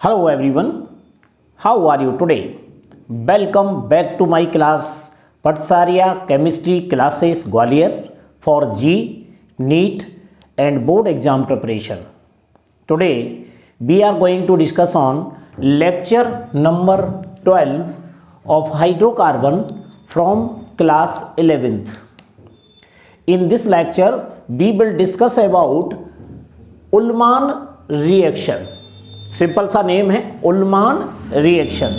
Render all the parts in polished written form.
Hello everyone, how are you today? Welcome back to my class Patsarya Chemistry Classes Gwalior for G, NEET and Board Exam Preparation. Today we are going to discuss on lecture number 12 of hydrocarbon from class 11th. In this lecture we will discuss about Ullmann reaction. Simple सा name है Ullmann reaction.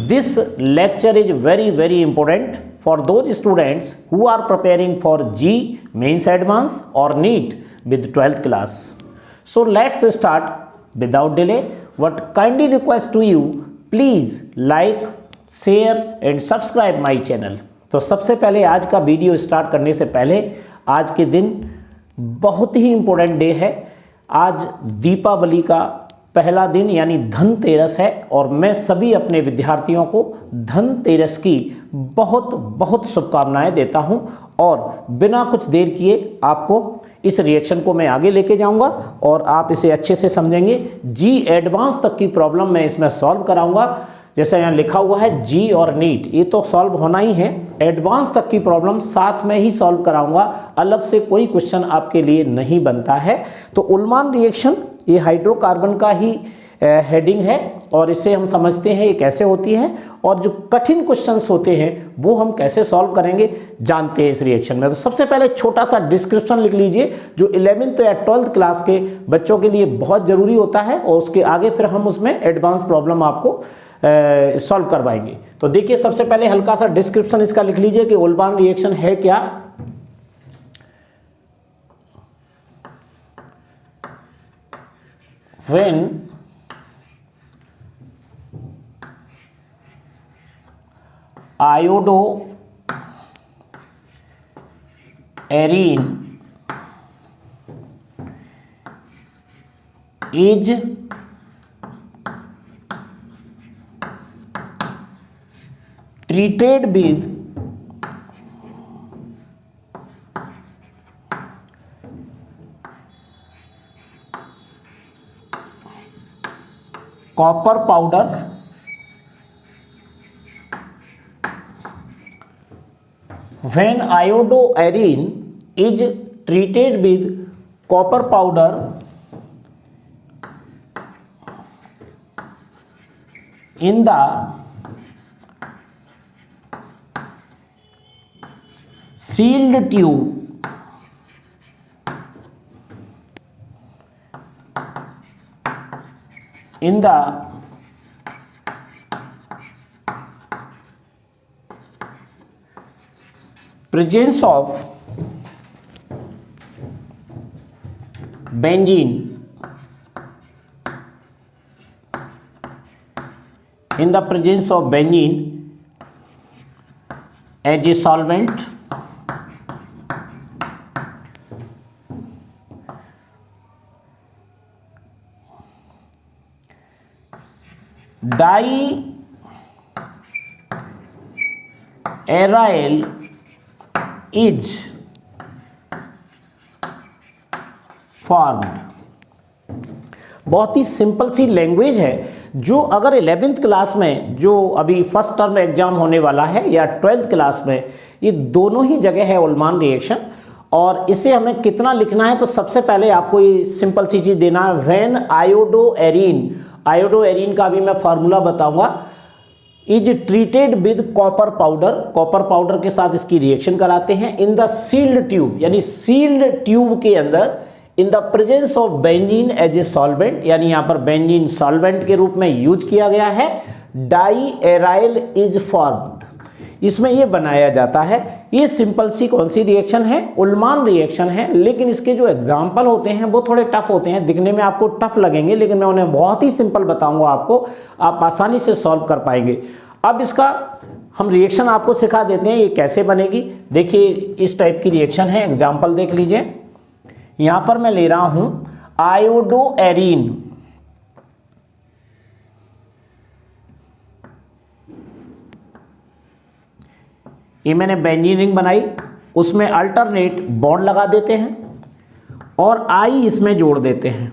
This lecture is very important for those students who are preparing for JEE Mains advanced और NEET with 12th class. So let's start without delay. What kindly request to you, please like, share and subscribe my channel. तो सबसे पहले आज का video start करने से पहले, आज के दिन बहुत ही इंपॉर्टेंट डे है. आज दीपावली का पहला दिन यानी धनतेरस है और मैं सभी अपने विद्यार्थियों को धनतेरस की बहुत बहुत शुभकामनाएं देता हूं. और बिना कुछ देर किए आपको इस रिएक्शन को मैं आगे लेके जाऊंगा और आप इसे अच्छे से समझेंगे. जी एडवांस तक की प्रॉब्लम मैं इसमें सॉल्व कराऊंगा. जैसे यहाँ लिखा हुआ है जी और नीट, ये तो सॉल्व होना ही है. एडवांस तक की प्रॉब्लम साथ में ही सॉल्व कराऊंगा, अलग से कोई क्वेश्चन आपके लिए नहीं बनता है. तो उल्मान रिएक्शन ये हाइड्रोकार्बन का ही हेडिंग है और इसे हम समझते हैं ये कैसे होती है और जो कठिन क्वेश्चंस होते हैं वो हम कैसे सॉल्व करेंगे जानते हैं इस रिएक्शन में. तो सबसे पहले छोटा सा डिस्क्रिप्शन लिख लीजिए जो 11th या 12th क्लास के बच्चों के लिए बहुत ज़रूरी होता है और उसके आगे फिर हम उसमें एडवांस प्रॉब्लम आपको सॉल्व करवाएंगे. तो देखिए सबसे पहले हल्का सा डिस्क्रिप्शन इसका लिख लीजिए कि उल्मान रिएक्शन है क्या. When iodoarine is treated with copper powder when iodoarine is treated with copper powder in the sealed tube in the presence of benzene as a solvent, diaryl is formed. बहुत ही simple सी language है जो अगर 11th class में जो अभी first term exam होने वाला है या 12th क्लास में, ये दोनों ही जगह है उल्मान रिएक्शन. और इसे हमें कितना लिखना है तो सबसे पहले आपको ये सिंपल सी चीज़ देना है. व्हेन आयोडोएरिन का भी मैं फार्मूला बताऊंगा. Is treated with copper powder के साथ इसकी रिएक्शन कराते हैं इन द सील्ड ट्यूब, यानी सील्ड ट्यूब के अंदर in the presence of benzene as a solvent, यानी यहाँ पर बेंजीन सॉल्वेंट के रूप में यूज किया गया है. डाईएराइल इज फॉर्म्ड, इसमें ये बनाया जाता है. ये सिंपल सी कौन सी रिएक्शन है? उल्मान रिएक्शन है. लेकिन इसके जो एग्जाम्पल होते हैं वो थोड़े टफ होते हैं, दिखने में आपको टफ लगेंगे लेकिन मैं उन्हें बहुत ही सिंपल बताऊंगा आपको, आप आसानी से सॉल्व कर पाएंगे. अब इसका हम रिएक्शन आपको सिखा देते हैं ये कैसे बनेगी. देखिए इस टाइप की रिएक्शन है, एग्जाम्पल देख लीजिए. यहां पर मैं ले रहा हूं आयोडोएरिन, ये मैंने बेंजीन रिंग बनाई, उसमें अल्टरनेट बॉन्ड लगा देते हैं और आई इसमें जोड़ देते हैं.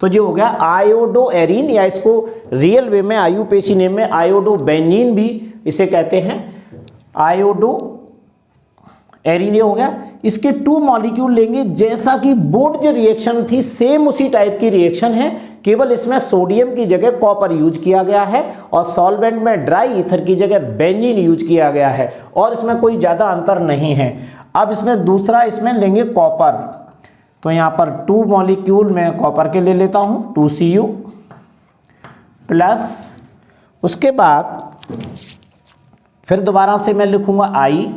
तो ये हो गया आयोडो एरीन, या इसको रियल वे में आईयूपीएसी नेम में आयोडो बेनिन भी इसे कहते हैं, आयोडो एरीन हो गया। इसके 2 मॉलिक्यूल लेंगे, जैसा कि बोर्ड जो रिएक्शन थी सेम उसी टाइप की रिएक्शन है, केवल इसमें सोडियम की जगह कॉपर यूज किया गया है और सॉल्वेंट में ड्राई ईथर की जगह बेंजीन यूज किया गया है, और इसमें कोई ज़्यादा अंतर नहीं है। अब इसमें दूसरा इसमें लेंगे कॉपर, तो यहाँ पर 2 मॉलिक्यूल मैं कॉपर के ले लेता हूँ, 2Cu प्लस, उसके बाद फिर दोबारा से मैं लिखूंगा I,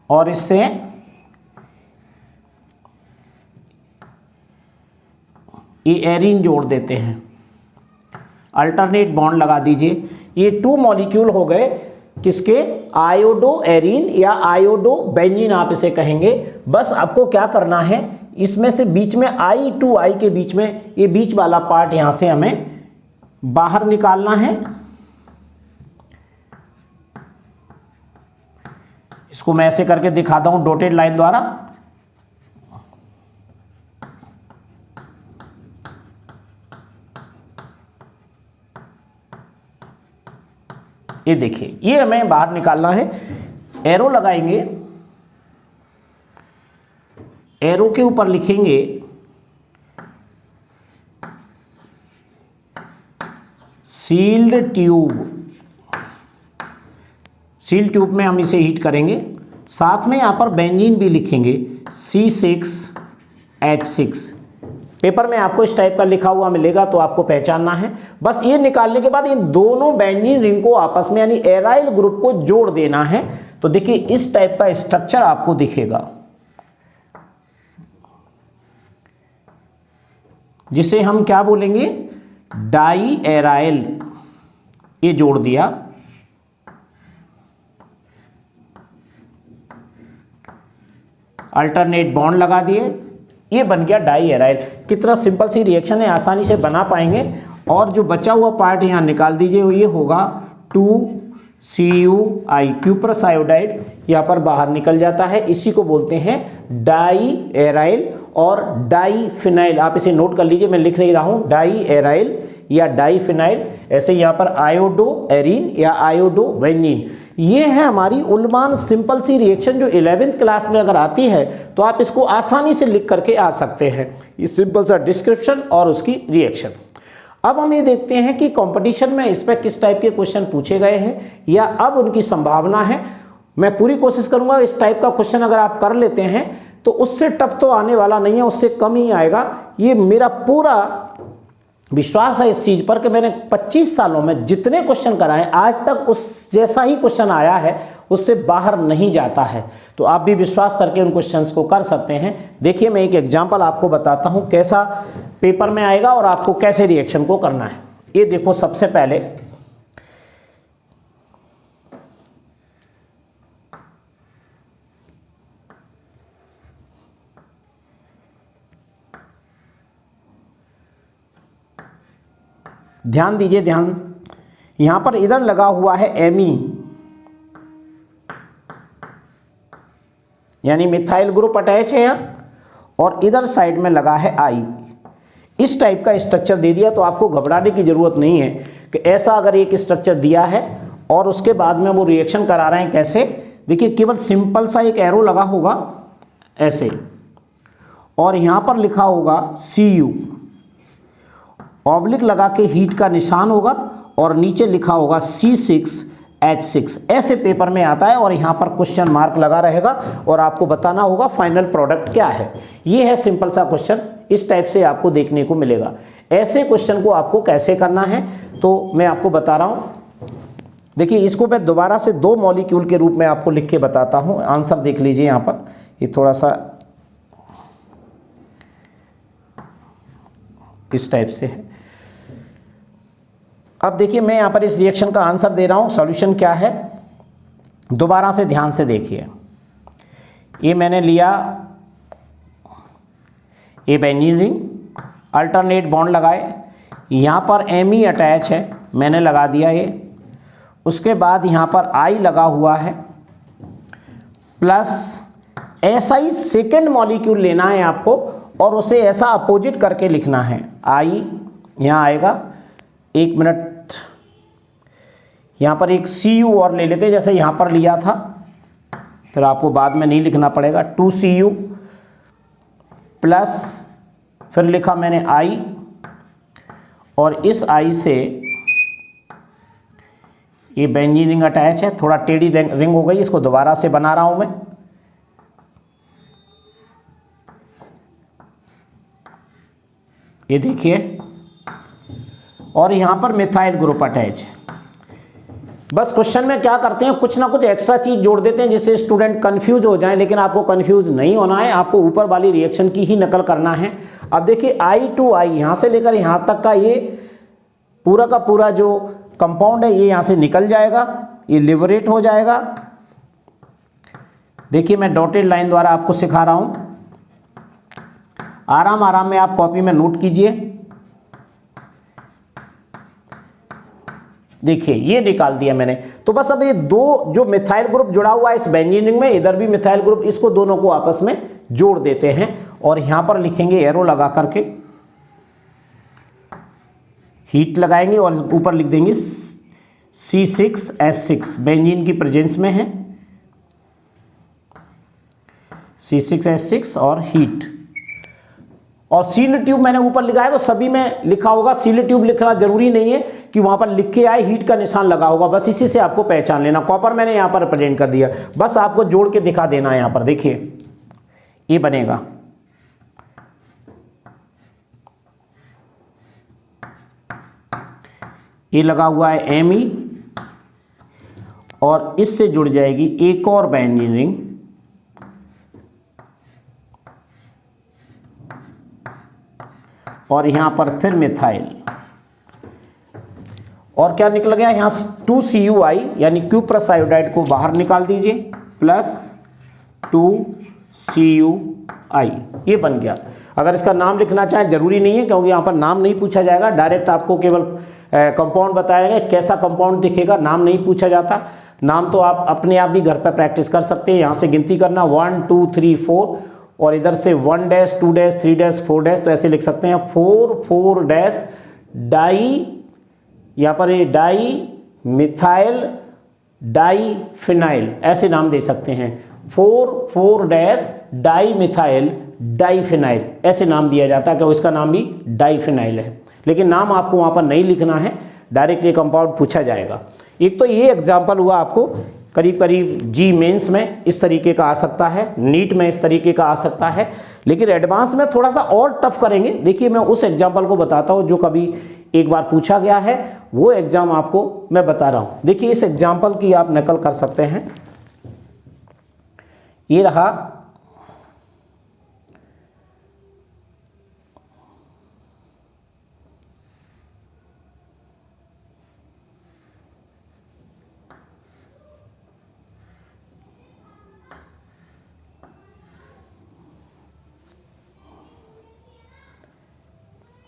और इससे ये एरीन जोड़ देते हैं, अल्टरनेट बॉन्ड लगा दीजिए। ये 2 मॉलिक्यूल हो गए किसके, आयोडो एरीन या आयोडो बेंजीन आप इसे कहेंगे। बस आपको क्या करना है, इसमें से बीच में I to I के बीच में ये बीच वाला पार्ट यहां से हमें बाहर निकालना है। इसको मैं ऐसे करके दिखाता हूं डॉटेड लाइन द्वारा। ये देखिए, ये हमें बाहर निकालना है। एरो लगाएंगे, एरो के ऊपर लिखेंगे सील्ड ट्यूब। सील ट्यूब में हम इसे हीट करेंगे, साथ में यहाँ पर बेंजीन भी लिखेंगे C6H6। पेपर में आपको इस टाइप का लिखा हुआ मिलेगा तो आपको पहचानना है। बस ये निकालने के बाद इन दोनों बेंजीन रिंग को आपस में यानी एराइल ग्रुप को जोड़ देना है। तो देखिए इस टाइप का स्ट्रक्चर आपको दिखेगा, जिसे हम क्या बोलेंगे, डाई एराइल। ये जोड़ दिया, अल्टरनेट बॉन्ड लगा दिए, ये बन गया डाई एराइल। कितना सिंपल सी रिएक्शन है, आसानी से बना पाएंगे। और जो बचा हुआ पार्ट यहाँ निकाल दीजिए, ये होगा 2CuI, क्यूप्रस आयोडाइड यहाँ पर बाहर निकल जाता है। इसी को बोलते हैं डाई एराइल और डाई फिनाइल। आप इसे नोट कर लीजिए, मैं लिख नहीं रहा हूँ, डाई एराइल या डाई फिनाइल। ऐसे यहाँ पर आयोडो एरीन या आयोडो बेंजीन। ये है हमारी उल्मान सिंपल सी रिएक्शन, जो 11th क्लास में अगर आती है तो आप इसको आसानी से लिख करके आ सकते हैं। ये सिंपल सा डिस्क्रिप्शन और उसकी रिएक्शन। अब हम ये देखते हैं कि कंपटीशन में इस पर किस टाइप के क्वेश्चन पूछे गए हैं या अब उनकी संभावना है। मैं पूरी कोशिश करूंगा इस टाइप का क्वेश्चन अगर आप कर लेते हैं तो उससे टफ तो आने वाला नहीं है, उससे कम ही आएगा। ये मेरा पूरा विश्वास है इस चीज पर कि मैंने 25 सालों में जितने क्वेश्चन कराए आज तक उस जैसा ही क्वेश्चन आया है, उससे बाहर नहीं जाता है। तो आप भी विश्वास करके उन क्वेश्चंस को कर सकते हैं। देखिए मैं एक एग्जांपल आपको बताता हूं कैसा पेपर में आएगा और आपको कैसे रिएक्शन को करना है। ये देखो, सबसे पहले ध्यान दीजिए, ध्यान, यहां पर इधर लगा हुआ है एमी यानी मिथाइल ग्रुप अटैच है यहां, और इधर साइड में लगा है आई। इस टाइप का स्ट्रक्चर दे दिया तो आपको घबराने की जरूरत नहीं है कि ऐसा अगर एक स्ट्रक्चर दिया है और उसके बाद में वो रिएक्शन करा रहे हैं कैसे। देखिए केवल सिंपल सा एक एरो लगा होगा ऐसे, और यहां पर लिखा होगा Cu, ऑब्लिक लगा के हीट का निशान होगा और नीचे लिखा होगा C6H6। ऐसे पेपर में आता है और यहाँ पर क्वेश्चन मार्क लगा रहेगा और आपको बताना होगा फाइनल प्रोडक्ट क्या है। ये है सिंपल सा क्वेश्चन, इस टाइप से आपको देखने को मिलेगा। ऐसे क्वेश्चन को आपको कैसे करना है तो मैं आपको बता रहा हूँ। देखिए इसको मैं दोबारा से 2 मॉलिक्यूल के रूप में आपको लिख के बताता हूँ। आंसर देख लीजिए, यहाँ पर ये थोड़ा सा इस टाइप से है। अब देखिए मैं यहाँ पर इस रिएक्शन का आंसर दे रहा हूँ, सॉल्यूशन क्या है दोबारा से ध्यान से देखिए। ये मैंने लिया ये बेंजीन रिंग, अल्टरनेट बॉन्ड लगाए, यहाँ पर एमी अटैच है मैंने लगा दिया ये, उसके बाद यहाँ पर आई लगा हुआ है, प्लस ऐसा ही सेकेंड मॉलिक्यूल लेना है आपको और उसे ऐसा अपोजिट करके लिखना है। आई यहाँ आएगा, 1 मिनट, यहाँ पर एक Cu और ले लेते हैं जैसे यहाँ पर लिया था, फिर आपको बाद में नहीं लिखना पड़ेगा। 2Cu प्लस फिर लिखा मैंने I, और इस I से ये बेंजीन रिंग अटैच है, थोड़ा टेढ़ी रिंग हो गई, इसको दोबारा से बना रहा हूं मैं। ये देखिए, और यहां पर मिथाइल ग्रुप अटैच है। बस क्वेश्चन में क्या करते हैं, कुछ ना कुछ एक्स्ट्रा चीज जोड़ देते हैं जिससे स्टूडेंट कंफ्यूज हो जाए, लेकिन आपको कंफ्यूज नहीं होना है, आपको ऊपर वाली रिएक्शन की ही नकल करना है। अब देखिए I to I, यहां से लेकर यहां तक का ये पूरा का पूरा जो कंपाउंड है ये यहां से निकल जाएगा, ये लिबरेट हो जाएगा। देखिए मैं डॉटेड लाइन द्वारा आपको सिखा रहा हूं, आराम आराम में आप कॉपी में नोट कीजिए। देखिए ये निकाल दिया मैंने। तो बस अब ये दो जो मिथाइल ग्रुप जुड़ा हुआ है इस बेंजीन रिंग में, इधर भी मिथाइल ग्रुप, इसको दोनों को आपस में जोड़ देते हैं और यहां पर लिखेंगे एरो लगा करके, हीट लगाएंगे और ऊपर लिख देंगे C6H6, बेंजीन की प्रेजेंस में है C6H6 और हीट। और सील ट्यूब मैंने ऊपर लिखा है तो सभी में लिखा होगा, सील ट्यूब लिखना जरूरी नहीं है कि वहां पर लिख के आए, हीट का निशान लगा होगा, बस इसी से आपको पहचान लेना। कॉपर मैंने यहां पर रिप्रेजेंट कर दिया, बस आपको जोड़ के दिखा देना है। यहां पर देखिए ये बनेगा, ये लगा हुआ है Me और इससे जुड़ जाएगी एक और बेंजीन रिंग, और यहां पर फिर मिथाइल, और क्या निकल गया यहां 2Cui यानी क्यूप्रस आयोडाइड को बाहर निकाल दीजिए, प्लस 2Cui, ये बन गया। अगर इसका नाम लिखना चाहें जरूरी नहीं है, क्योंकि यहां पर नाम नहीं पूछा जाएगा, डायरेक्ट आपको केवल कंपाउंड बताया गया, कैसा कंपाउंड दिखेगा, नाम नहीं पूछा जाता। नाम तो आप अपने आप भी घर पर प्रैक्टिस कर सकते हैं। यहां से गिनती करना 1 2 3 4, और इधर से 1 डैश 2 डैश 3 डैश 4 डैश, तो ऐसे लिख सकते हैं 4 डैश डाई, यहाँ पर ये डाई मिथाइल डाई फिनाइल, ऐसे नाम दे सकते हैं। 4 dash dimethyl diphenyl, ऐसे नाम दिया जाता है, क्योंकि इसका नाम भी डाई फिनाइल है। लेकिन नाम आपको वहाँ पर नहीं लिखना है, डायरेक्ट ये कंपाउंड पूछा जाएगा। एक तो ये एग्जाम्पल हुआ आपको, करीब करीब जी मेंस में इस तरीके का आ सकता है, नीट में इस तरीके का आ सकता है, लेकिन एडवांस में थोड़ा सा और टफ करेंगे। देखिए मैं उस एग्जाम्पल को बताता हूँ जो कभी एक बार पूछा गया है, वो एग्जाम आपको मैं बता रहा हूँ। देखिए इस एग्जाम्पल की आप नकल कर सकते हैं। ये रहा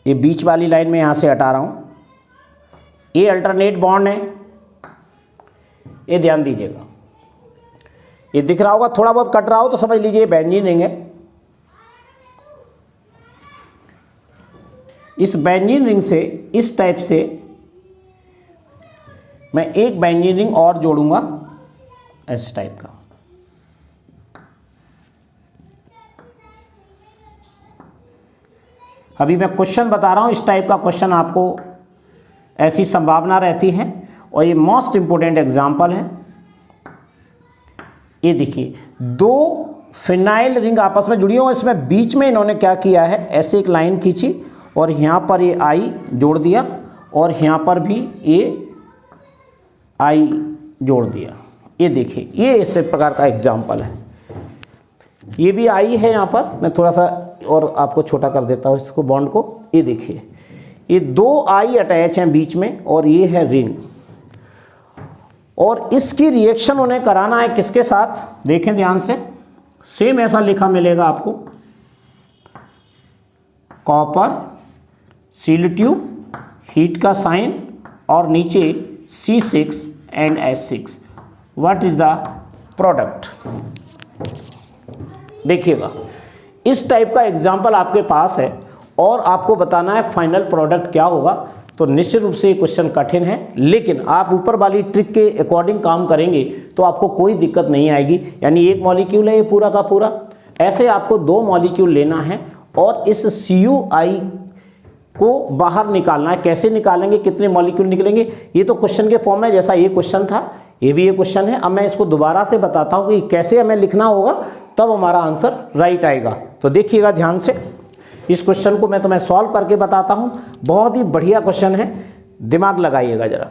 ये बीच वाली लाइन में यहाँ से हटा रहा हूँ, ये अल्टरनेट बॉन्ड है, ये ध्यान दीजिएगा। ये दिख रहा होगा, थोड़ा बहुत कट रहा हो तो समझ लीजिए बेंजीन रिंग है। इस बेंजीन रिंग से इस टाइप से मैं एक बेंजीन रिंग और जोड़ूंगा इस टाइप का। अभी मैं क्वेश्चन बता रहा हूं, इस टाइप का क्वेश्चन आपको ऐसी संभावना रहती है, और ये मोस्ट इंपोर्टेंट एग्जांपल है। ये देखिए दो फिनाइल रिंग आपस में जुड़ी हो, इसमें बीच में इन्होंने क्या किया है, ऐसे एक लाइन खींची और यहाँ पर ये आई जोड़ दिया, और यहाँ पर भी ये आई जोड़ दिया। ये देखिए ये इस प्रकार का एग्जाम्पल है। ये भी आई है, यहाँ पर मैं थोड़ा सा और आपको छोटा कर देता हूँ इसको, बॉन्ड को। ये देखिए ये दो आई अटैच हैं बीच में, और ये है रिंग, और इसकी रिएक्शन उन्हें कराना है किसके साथ, देखें ध्यान से। सेम ऐसा लिखा मिलेगा आपको, कॉपर सील ट्यूब, हीट का साइन, और नीचे C6 and H6। What is the product, देखिएगा इस टाइप का एग्जाम्पल आपके पास है और आपको बताना है फाइनल प्रोडक्ट क्या होगा, तो निश्चित रूप से ये क्वेश्चन कठिन है, लेकिन आप ऊपर वाली ट्रिक के अकॉर्डिंग काम करेंगे तो आपको कोई दिक्कत नहीं आएगी। यानी एक मॉलिक्यूल है ये पूरा का पूरा, ऐसे आपको 2 मॉलिक्यूल लेना है और इस CuI को बाहर निकालना है। कैसे निकालेंगे, कितने मॉलिक्यूल निकलेंगे, ये तो क्वेश्चन के फॉर्म में, जैसा ये क्वेश्चन था ये भी ये क्वेश्चन है। अब मैं इसको दोबारा से बताता हूँ कि कैसे हमें लिखना होगा, तब हमारा आंसर राइट आएगा। तो देखिएगा ध्यान से, इस क्वेश्चन को मैं तुम्हें सॉल्व करके बताता हूँ। बहुत ही बढ़िया क्वेश्चन है, दिमाग लगाइएगा जरा।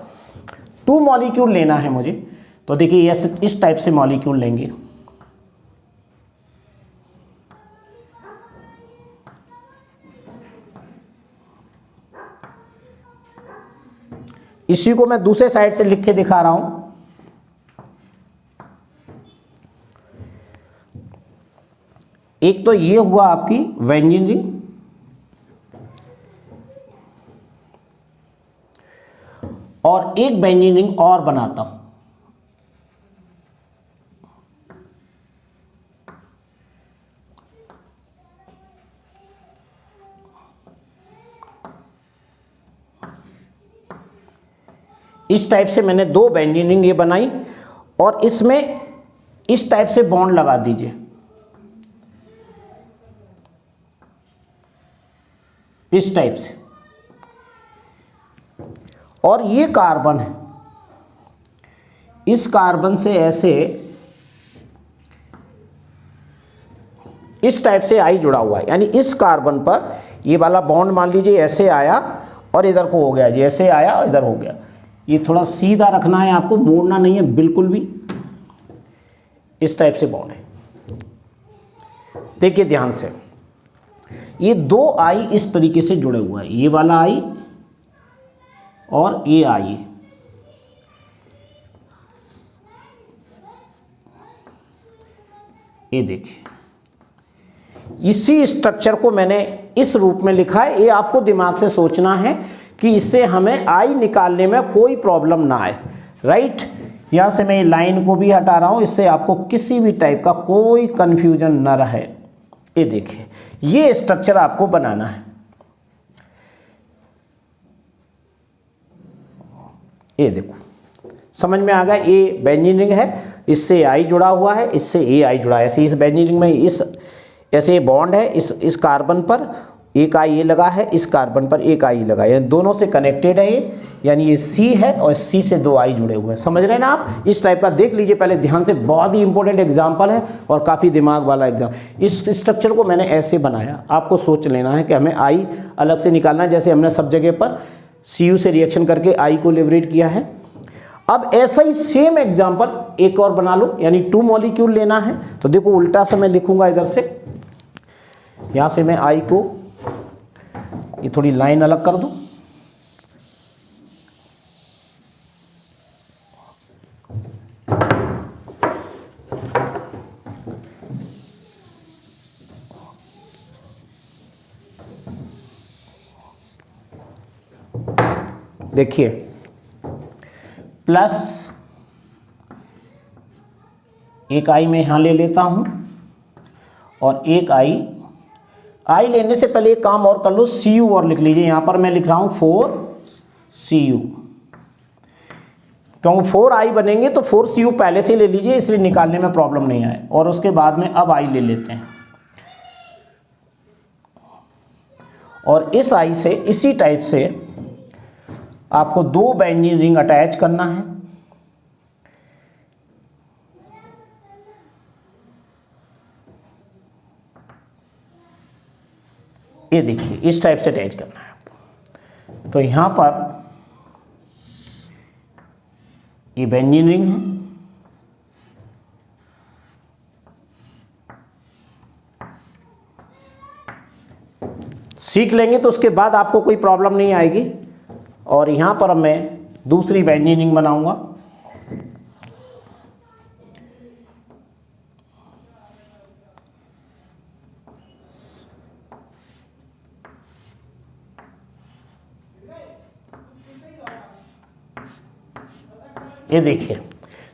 2 मॉलिक्यूल लेना है मुझे, तो देखिए इस टाइप से मॉलिक्यूल लेंगे। इसी को मैं दूसरे साइड से लिख के दिखा रहा हूं। एक तो ये हुआ आपकी बेंजीन रिंग, और एक बेंजीन रिंग और बनाता हूं। इस टाइप से मैंने 2 बेंजीन रिंग ये बनाई और इसमें इस टाइप से बॉन्ड लगा दीजिए। इस टाइप से, और ये कार्बन है, इस कार्बन से ऐसे इस टाइप से I जुड़ा हुआ है। यानी इस कार्बन पर ये वाला बॉन्ड मान लीजिए ऐसे आया और इधर को हो गया जी, ऐसे आया और इधर हो गया। ये थोड़ा सीधा रखना है आपको, मोड़ना नहीं है बिल्कुल भी। इस टाइप से बॉन्ड है, देखिए ध्यान से। ये 2 I इस तरीके से जुड़े हुए हैं, ये वाला I और ये I। ये देखिए, इसी स्ट्रक्चर को मैंने इस रूप में लिखा है। ये आपको दिमाग से सोचना है कि इससे हमें I निकालने में कोई प्रॉब्लम ना आए, राइट। यहाँ से मैं लाइन को भी हटा रहा हूँ, इससे आपको किसी भी टाइप का कोई कंफ्यूजन ना रहे। ये देखिए, ये स्ट्रक्चर आपको बनाना है। ये देखो, समझ में आ गया। ये बेंजीन रिंग है, इससे I जुड़ा हुआ है, इससे AI जुड़ा है। ऐसे इस बेंजीन रिंग में इस ऐसे बॉन्ड है, इस कार्बन पर एक I ये लगा है, इस कार्बन पर एक I लगा है, यानी दोनों से कनेक्टेड है ये। यानी ये C है और C से 2 I जुड़े हुए हैं। समझ रहे हैं ना आप। इस टाइप का देख लीजिए पहले ध्यान से, बहुत ही इंपॉर्टेंट एग्जाम्पल है और काफ़ी दिमाग वाला एग्जाम। इस स्ट्रक्चर को मैंने ऐसे बनाया, आपको सोच लेना है कि हमें I अलग से निकालना है, जैसे हमने सब जगह पर Cu से रिएक्शन करके I को लिबरेट किया है। अब ऐसा ही सेम एग्जाम्पल एक और बना लो, यानी 2 मॉलिक्यूल लेना है। तो देखो उल्टा से मैं लिखूंगा, इधर से यहाँ से मैं I को, ये थोड़ी लाइन अलग कर दूं। देखिए, प्लस एक I मैं यहाँ ले लेता हूँ और एक I लेने से पहले एक काम और कर लो, Cu और लिख लीजिए। यहाँ पर मैं लिख रहा हूँ 4Cu, क्योंकि 4I बनेंगे तो 4Cu पहले से ले लीजिए, इसलिए निकालने में प्रॉब्लम नहीं आए। और उसके बाद में अब I ले लेते हैं और इस I से इसी टाइप से आपको 2 बेंजीन रिंग अटैच करना है। ये देखिए, इस टाइप से अटैच करना है आपको। तो यहाँ पर ये बेंजीन रिंग है, सीख लेंगे तो उसके बाद आपको कोई प्रॉब्लम नहीं आएगी। और यहाँ पर मैं दूसरी बेंजीन रिंग बनाऊंगा। ये देखिए,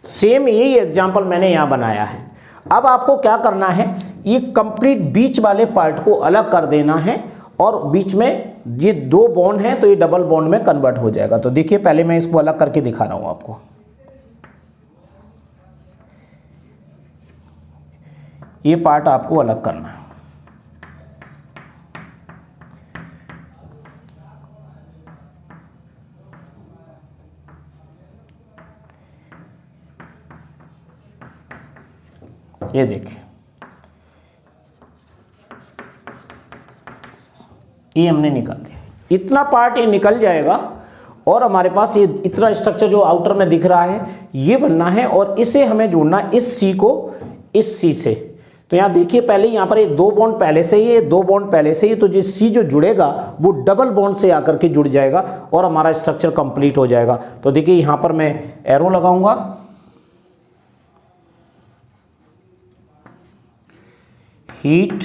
सेम यही एग्जाम्पल मैंने यहाँ बनाया है। अब आपको क्या करना है ये कंप्लीट बीच वाले पार्ट को अलग कर देना है और बीच में ये दो बॉन्ड हैं तो ये डबल बॉन्ड में कन्वर्ट हो जाएगा। तो देखिए पहले मैं इसको अलग करके दिखा रहा हूं आपको। ये पार्ट आपको अलग करना है। ये देखिए, ये हमने निकाल दिया। इतना पार्ट ये निकल जाएगा और हमारे पास ये इतना स्ट्रक्चर जो आउटर में दिख रहा है ये बनना है और इसे हमें जोड़ना इस सी को इस सी से। तो यहाँ देखिए पहले यहाँ पर ये दो बॉन्ड पहले से ही है, दो बॉन्ड पहले से ही, तो जिस सी जो जुड़ेगा वो डबल बॉन्ड से आकर के जुड़ जाएगा और हमारा स्ट्रक्चर कंप्लीट हो जाएगा। तो देखिए यहाँ पर मैं एरो लगाऊंगा, हीट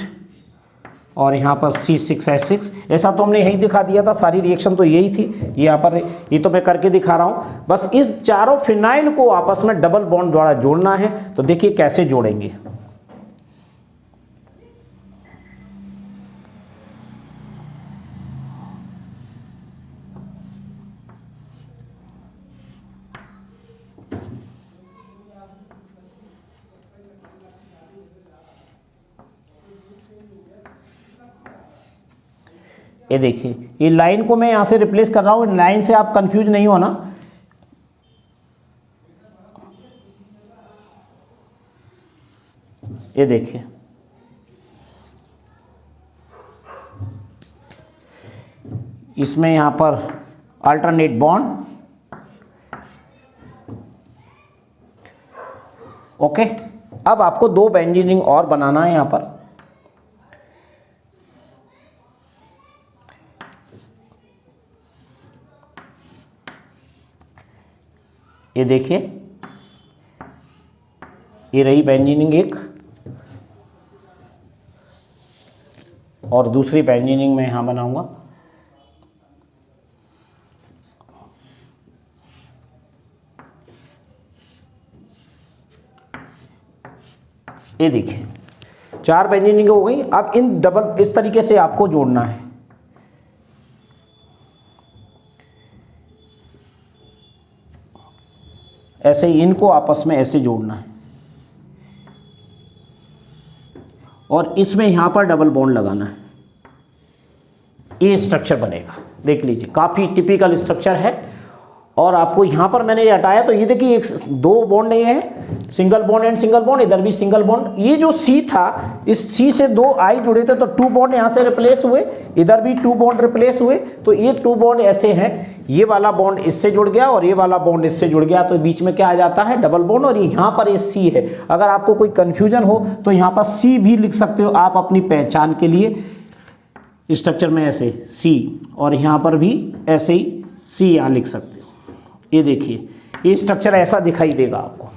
और यहाँ पर C6H6। ऐसा तो हमने यहीं दिखा दिया था, सारी रिएक्शन तो यही थी। यहाँ पर ये तो मैं करके दिखा रहा हूँ। बस इस चारों फिनाइल को आपस में डबल बॉन्ड द्वारा जोड़ना है। तो देखिए कैसे जोड़ेंगे। ये देखिए, ये लाइन को मैं यहां से रिप्लेस कर रहा हूं। लाइन से आप कंफ्यूज नहीं होना। ये देखिए, इसमें यहां पर अल्टरनेट बॉन्ड। ओके, अब आपको दो बेंजीन रिंग और बनाना है यहां पर। ये देखिए, ये रही बेंजीन रिंग एक और दूसरी बेंजीन रिंग मैं यहां बनाऊंगा। ये देखिए, चार बेंजीन रिंग हो गई। अब इन डबल इस तरीके से आपको जोड़ना है। ऐसे ही इनको आपस में ऐसे जोड़ना है और इसमें यहां पर डबल बॉन्ड लगाना है। ये स्ट्रक्चर बनेगा। देख लीजिए, काफी टिपिकल स्ट्रक्चर है। और आपको यहां पर मैंने ये हटाया तो ये देखिए, एक दो बॉन्ड ये है, single bond and single bond, इधर भी सिंगल बॉन्ड। ये जो सी था, इस सी से दो आई जुड़े थे तो टू बॉन्ड यहां से रिप्लेस हुए, इधर भी टू बॉन्ड रिप्लेस हुए। तो ये टू बॉन्ड ऐसे हैं, ये वाला बॉन्ड इससे जुड़ गया और ये वाला बॉन्ड इससे जुड़ गया, तो बीच में क्या आ जाता है, डबल बॉन्ड। और यहाँ पर ये सी है। अगर आपको कोई कंफ्यूजन हो तो यहाँ पर सी भी लिख सकते हो आप अपनी पहचान के लिए। स्ट्रक्चर में ऐसे सी और यहाँ पर भी ऐसे ही सी यहाँ लिख सकते हो। ये देखिए, ये स्ट्रक्चर ऐसा दिखाई देगा आपको।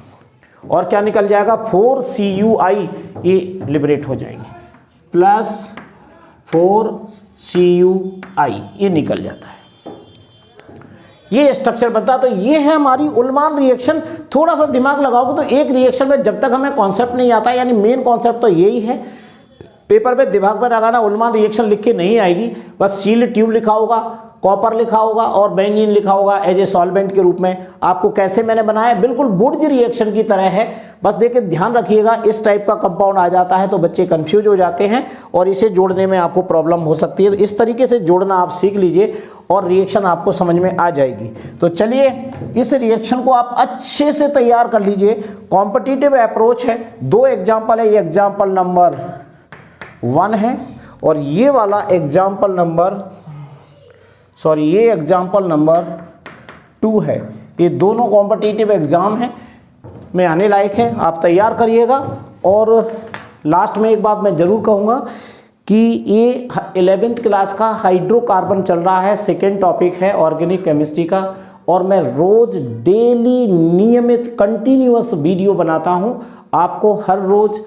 और क्या निकल जाएगा, 4CuI, ये लिबरेट हो जाएंगे, प्लस 4CuI, ये निकल जाता है। ये स्ट्रक्चर बनता है। तो ये है हमारी उल्मान रिएक्शन। थोड़ा सा दिमाग लगाओगे तो एक रिएक्शन में जब तक हमें कॉन्सेप्ट नहीं आता, यानी मेन कॉन्सेप्ट तो यही है, पेपर पे दिमाग में लगाना, उल्मान रिएक्शन लिख के नहीं आएगी। बस सील ट्यूब लिखा होगा, कॉपर लिखा होगा और बेंजीन लिखा होगा एज ए सॉल्वेंट के रूप में। आपको कैसे मैंने बनाया, बिल्कुल बुर्ज रिएक्शन की तरह है। बस देखिए, ध्यान रखिएगा, इस टाइप का कंपाउंड आ जाता है तो बच्चे कंफ्यूज हो जाते हैं और इसे जोड़ने में आपको प्रॉब्लम हो सकती है। तो इस तरीके से जोड़ना आप सीख लीजिए और रिएक्शन आपको समझ में आ जाएगी। तो चलिए, इस रिएक्शन को आप अच्छे से तैयार कर लीजिए। कॉम्पिटिटिव अप्रोच है, दो एग्जाम्पल है। ये एग्जाम्पल नंबर 1 है और ये वाला एग्जाम्पल नंबर ये एग्जाम्पल नंबर 2 है। ये दोनों कॉम्पिटिटिव एग्जाम हैं में आने लायक है, आप तैयार करिएगा। और लास्ट में एक बात मैं ज़रूर कहूँगा कि ये 11th क्लास का हाइड्रोकार्बन चल रहा है, सेकेंड टॉपिक है ऑर्गेनिक केमिस्ट्री का। और मैं रोज़ डेली नियमित कंटिन्यूअस वीडियो बनाता हूँ। आपको हर रोज़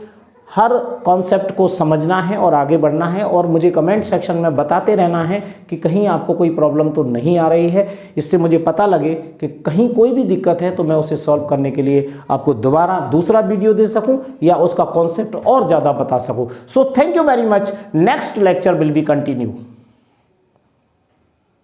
हर कॉन्सेप्ट को समझना है और आगे बढ़ना है, और मुझे कमेंट सेक्शन में बताते रहना है कि कहीं आपको कोई प्रॉब्लम तो नहीं आ रही है। इससे मुझे पता लगे कि कहीं कोई भी दिक्कत है तो मैं उसे सॉल्व करने के लिए आपको दोबारा दूसरा वीडियो दे सकूं या उसका कॉन्सेप्ट और ज़्यादा बता सकूं। So thank you very much. Next lecture will be continue.